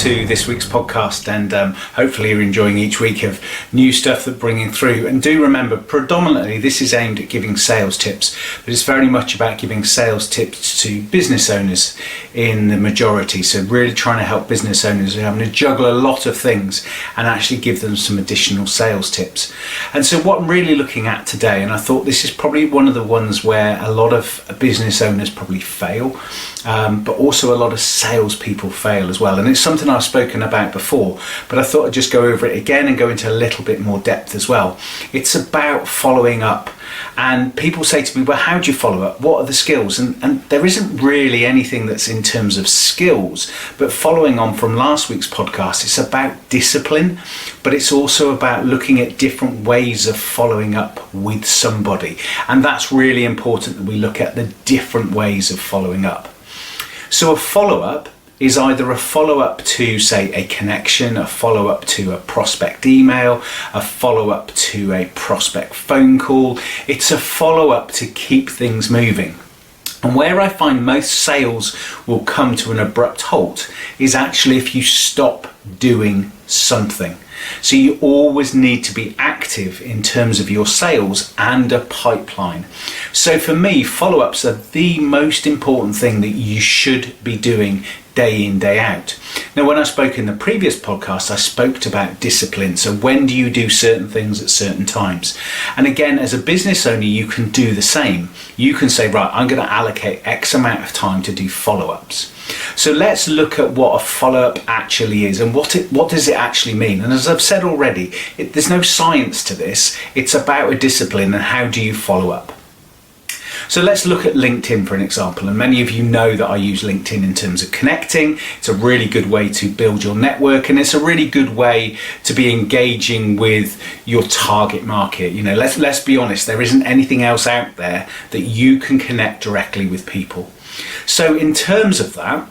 to this week's podcast, and hopefully you're enjoying each week of new stuff that bringing through. And do remember, predominantly this is aimed at giving sales tips, but it's very much about giving sales tips to business owners in the majority. So really trying to help business owners who are having to juggle a lot of things and actually give them some additional sales tips. And so what I'm really looking at today, and I thought this is probably one of the ones where a lot of business owners probably fail, but also a lot of salespeople fail as well. And it's something I've spoken about before, but I thought I'd just go over it again and go into a little bit more depth as well. It's about following up. And people say to me, well, how do you follow up? What are the skills? And there isn't really anything that's in terms of skills, but following on from last week's podcast, it's about discipline, but it's also about looking at different ways of following up with somebody. And that's really important, that we look at the different ways of following up. So a follow-up is either a follow-up to, say, a connection, a follow-up to a prospect email, a follow-up to a prospect phone call. It's a follow-up to keep things moving. And where I find most sales will come to an abrupt halt is actually if you stop doing something. So you always need to be active in terms of your sales and a pipeline. So for me, follow-ups are the most important thing that you should be doing day in, day out. Now, when I spoke in the previous podcast, I spoke about discipline. So when do you do certain things at certain times? And again, as a business owner, you can do the same. You can say, right, I'm going to allocate X amount of time to do follow-ups. So let's look at what a follow-up actually is and what does it actually mean. And as I've said already, there's no science to this. It's about a discipline and how do you follow up. So let's look at LinkedIn for an example, and many of you know that I use LinkedIn in terms of connecting. It's a really good way to build your network, and it's a really good way to be engaging with your target market. You know, let's be honest, there isn't anything else out there that you can connect directly with people. So in terms of that,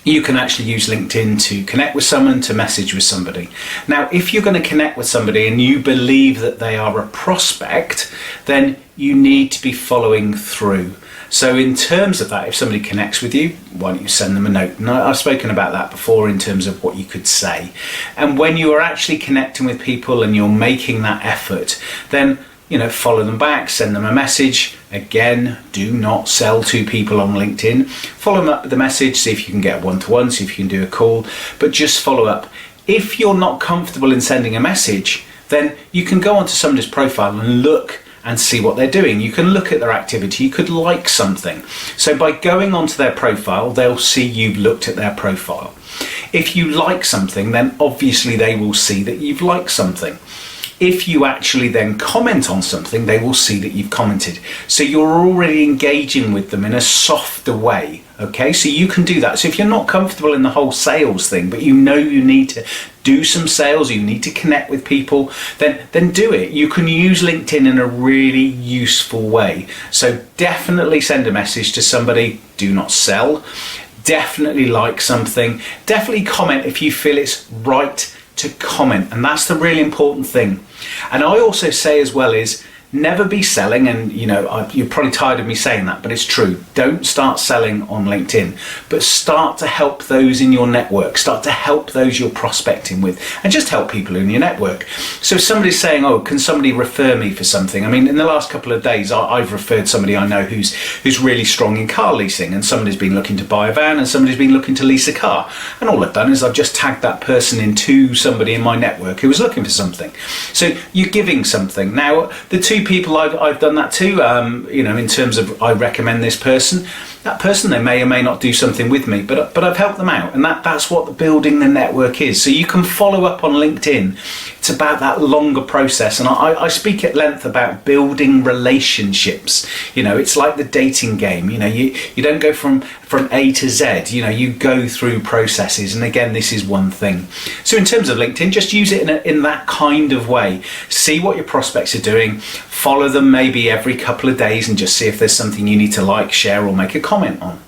you can actually use LinkedIn to connect with someone, to message with somebody. Now, if you're going to connect with somebody and you believe that they are a prospect, then you need to be following through. So in terms of that, if somebody connects with you, why don't you send them a note? And I've spoken about that before in terms of what you could say. And when you are actually connecting with people and you're making that effort, then follow them back, send them a message. Again, do not sell to people on LinkedIn. Follow them up with a message, see if you can get a one-to-one, see if you can do a call, but just follow up. If you're not comfortable in sending a message, then you can go onto somebody's profile and look and see what they're doing. You can look at their activity, you could like something. So by going onto their profile, they'll see you've looked at their profile. If you like something, then obviously they will see that you've liked something. If you actually then comment on something, they will see that you've commented. So you're already engaging with them in a softer way, okay? So you can do that. So if you're not comfortable in the whole sales thing, but you know you need to do some sales, you need to connect with people, then do it. You can use LinkedIn in a really useful way. So definitely send a message to somebody, do not sell. Definitely like something, definitely comment if you feel it's right to comment, and that's the really important thing. And I also say as well is never be selling, and you're probably tired of me saying that, but it's true. Don't start selling on LinkedIn, but start to help those in your network, start to help those you're prospecting with, and just help people in your network. So if somebody's saying, oh, can somebody refer me for something? I mean, in the last couple of days, I've referred somebody I know who's really strong in car leasing, and somebody's been looking to buy a van and somebody's been looking to lease a car. And all I've done is I've just tagged that person into somebody in my network who was looking for something. So you're giving something. Now, the two people I've done that to, in terms of I recommend this person, that person, they may or may not do something with me, but I've helped them out, and that's what building the network is. So you can follow up on LinkedIn. It's about that longer process, and I speak at length about building relationships. It's like the dating game. You don't go from A to Z. You go through processes, and again, this is one thing. So in terms of LinkedIn, just use it in that kind of way. See what your prospects are doing, follow them maybe every couple of days, and just see if there's something you need to like, share, or make a comment on.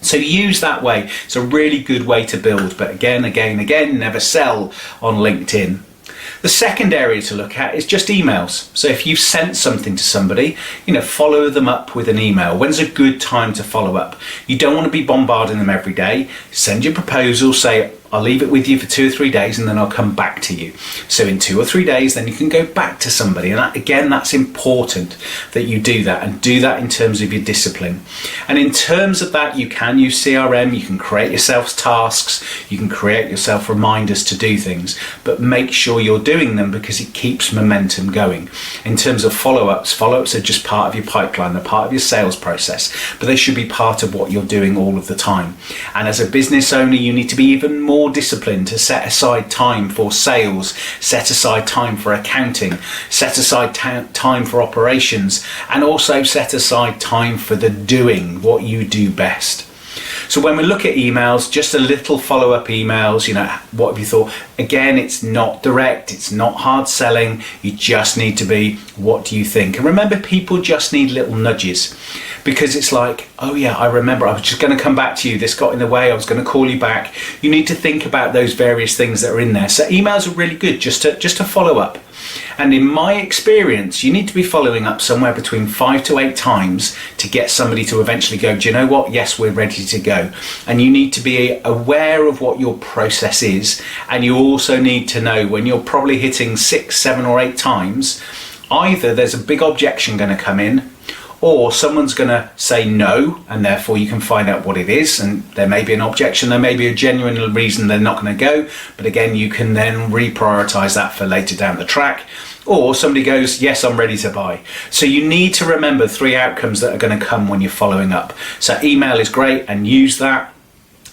So use that way. It's a really good way to build, but again, never sell on LinkedIn. The second area to look at is just emails. So if you've sent something to somebody, follow them up with an email. When's a good time to follow up? You don't want to be bombarding them every day. Send your proposal, say, I'll leave it with you for 2 or 3 days and then I'll come back to you. So in 2 or 3 days, then you can go back to somebody. And that, again, that's important that you do that, and do that in terms of your discipline. And in terms of that, you can use CRM, you can create yourself tasks, you can create yourself reminders to do things, but make sure you're doing them because it keeps momentum going. In terms of follow-ups are just part of your pipeline, they're part of your sales process, but they should be part of what you're doing all of the time. And as a business owner, you need to be even more disciplined to set aside time for sales, set aside time for accounting, set aside time for operations, and also set aside time for the doing, what you do best. So when we look at emails, just a little follow-up emails, what have you thought? Again, it's not direct, it's not hard selling. You just need to be, what do you think? And remember, people just need little nudges, because it's like, oh yeah, I remember, I was just going to come back to you, this got in the way, I was going to call you back. You need to think about those various things that are in there. So emails are really good just to follow up. And in my experience, you need to be following up somewhere between 5 to 8 times to get somebody to eventually go, do you know what? Yes, we're ready to go. And you need to be aware of what your process is. And you also need to know when you're probably hitting 6, 7 or 8 times, either there's a big objection going to come in, or someone's going to say no, and therefore you can find out what it is, and there may be an objection, there may be a genuine reason they're not going to go, but again, you can then reprioritize that for later down the track. Or somebody goes, yes, I'm ready to buy. So you need to remember 3 outcomes that are going to come when you're following up. So email is great, and use that.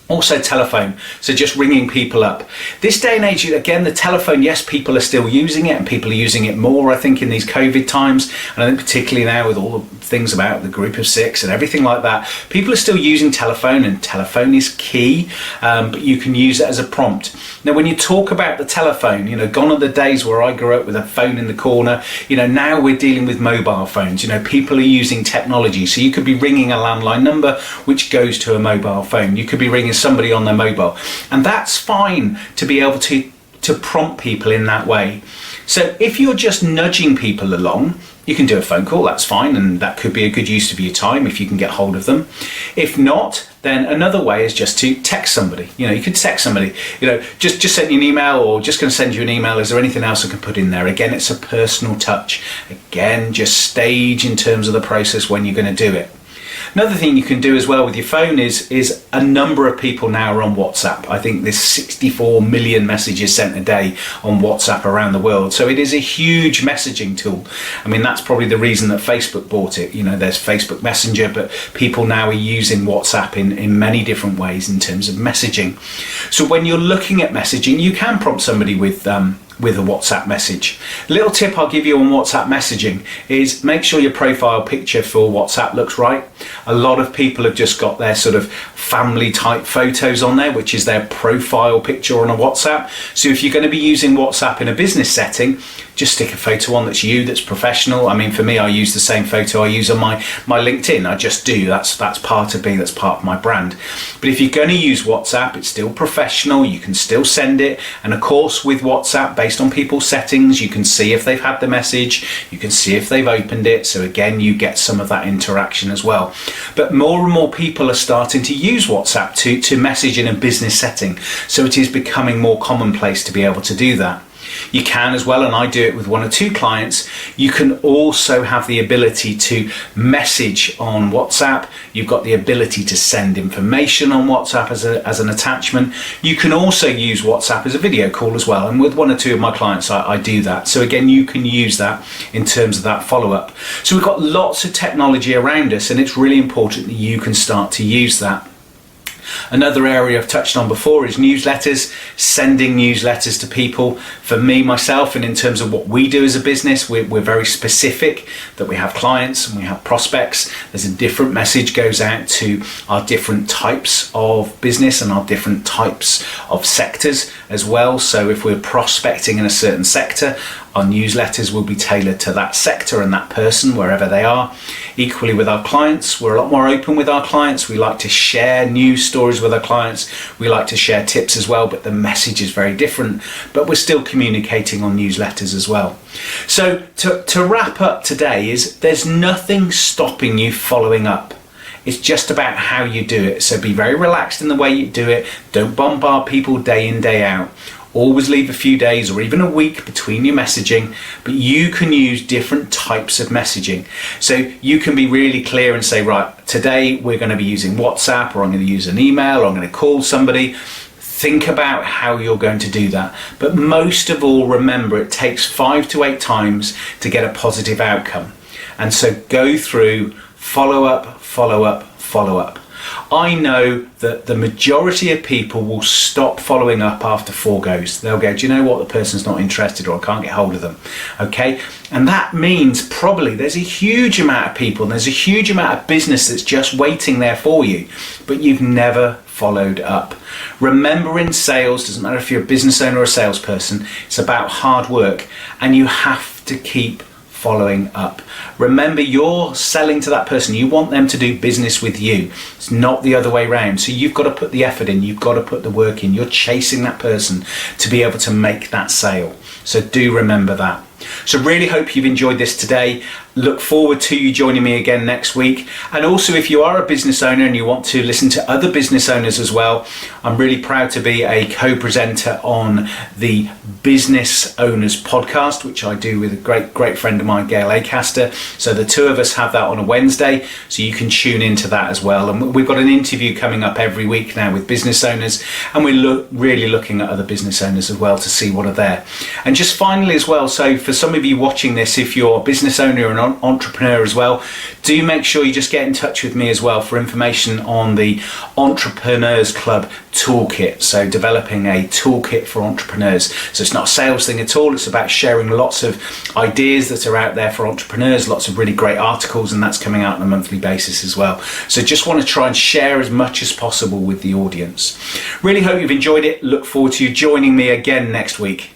Also telephone, so just ringing people up. This day and age, again, the telephone, yes, people are still using it, and people are using it more, I think, in these COVID times. And I think particularly now with all the things about the group of 6 and everything like that, people are still using telephone, and telephone is key, but you can use it as a prompt. Now, when you talk about the telephone, gone are the days where I grew up with a phone in the corner. Now we're dealing with mobile phones. People are using technology. So you could be ringing a landline number, which goes to a mobile phone. You could be ringing somebody on their mobile, and that's fine to be able to prompt people in that way. So if you're just nudging people along, you can do a phone call, that's fine, and that could be a good use of your time if you can get hold of them. If not, then another way is just to text somebody. You could text somebody, just send you an email, or just going to send you an email, is there anything else I can put in there? Again, it's a personal touch. Again, just stage in terms of the process when you're going to do it. Another thing you can do as well with your phone is a number of people now are on WhatsApp. I think there's 64 million messages sent a day on WhatsApp around the world. So it is a huge messaging tool. I mean, that's probably the reason that Facebook bought it. There's Facebook Messenger, but people now are using WhatsApp in many different ways in terms of messaging. So when you're looking at messaging, you can prompt somebody with a WhatsApp message. A little tip I'll give you on WhatsApp messaging is make sure your profile picture for WhatsApp looks right. A lot of people have just got their sort of family type photos on there, which is their profile picture on a WhatsApp. So if you're going to be using WhatsApp in a business setting, just stick a photo on that's you, that's professional. I mean, for me, I use the same photo I use on my LinkedIn. I just do. That's part of me, that's part of my brand. But if you're going to use WhatsApp, it's still professional. You can still send it. And of course, with WhatsApp, based on people's settings, you can see if they've had the message, you can see if they've opened it. So again, you get some of that interaction as well. But more and more people are starting to use WhatsApp to message in a business setting. So it is becoming more commonplace to be able to do that. You can as well, and I do it with 1 or 2 clients, you can also have the ability to message on WhatsApp. You've got the ability to send information on WhatsApp as an attachment. You can also use WhatsApp as a video call as well, and with 1 or 2 of my clients I do that. So again, you can use that in terms of that follow-up. So we've got lots of technology around us, and it's really important that you can start to use that. Another area I've touched on before is newsletters, sending newsletters to people. For me, myself, and in terms of what we do as a business, we're very specific that we have clients and we have prospects. There's a different message goes out to our different types of business and our different types of sectors as well. So if we're prospecting in a certain sector, our newsletters will be tailored to that sector and that person wherever they are. Equally with our clients, we're a lot more open with our clients. We like to share news stories with our clients. We like to share tips as well, but the message is very different. But we're still communicating on newsletters as well. So to wrap up today is there's nothing stopping you following up. It's just about how you do it. So be very relaxed in the way you do it. Don't bombard people day in, day out. Always leave a few days or even a week between your messaging, but you can use different types of messaging. So you can be really clear and say, right, today we're going to be using WhatsApp, or I'm going to use an email, or I'm going to call somebody. Think about how you're going to do that. But most of all, remember, it takes 5 to 8 times to get a positive outcome. And so go through, follow up, follow up, follow up. I know that the majority of people will stop following up after 4 goes. They'll go, do you know what, the person's not interested, or I can't get hold of them. Okay, and that means probably there's a huge amount of people, and there's a huge amount of business that's just waiting there for you, but you've never followed up. Remember, in sales, doesn't matter if you're a business owner or a salesperson, it's about hard work, and you have to keep following up. Remember, you're selling to that person. You want them to do business with you. It's not the other way around. So you've got to put the effort in. You've got to put the work in. You're chasing that person to be able to make that sale. So do remember that. So really hope you've enjoyed this today. Look forward to you joining me again next week. And also, if you are a business owner and you want to listen to other business owners as well, I'm really proud to be a co-presenter on the Business Owners podcast, which I do with a great friend of mine, Gail Acaster. So the two of us have that on a Wednesday, so you can tune into that as well. And we've got an interview coming up every week now with business owners, and we're really looking at other business owners as well to see what are there. And just finally as well, so for some of you watching this, if you're a business owner and an entrepreneur as well, do make sure you just get in touch with me as well for information on the Entrepreneurs Club toolkit. So developing a toolkit for entrepreneurs. So it's not a sales thing at all. It's about sharing lots of ideas that are out there for entrepreneurs, lots of really great articles, and that's coming out on a monthly basis as well. So just want to try and share as much as possible with the audience. Really hope you've enjoyed it. Look forward to you joining me again next week.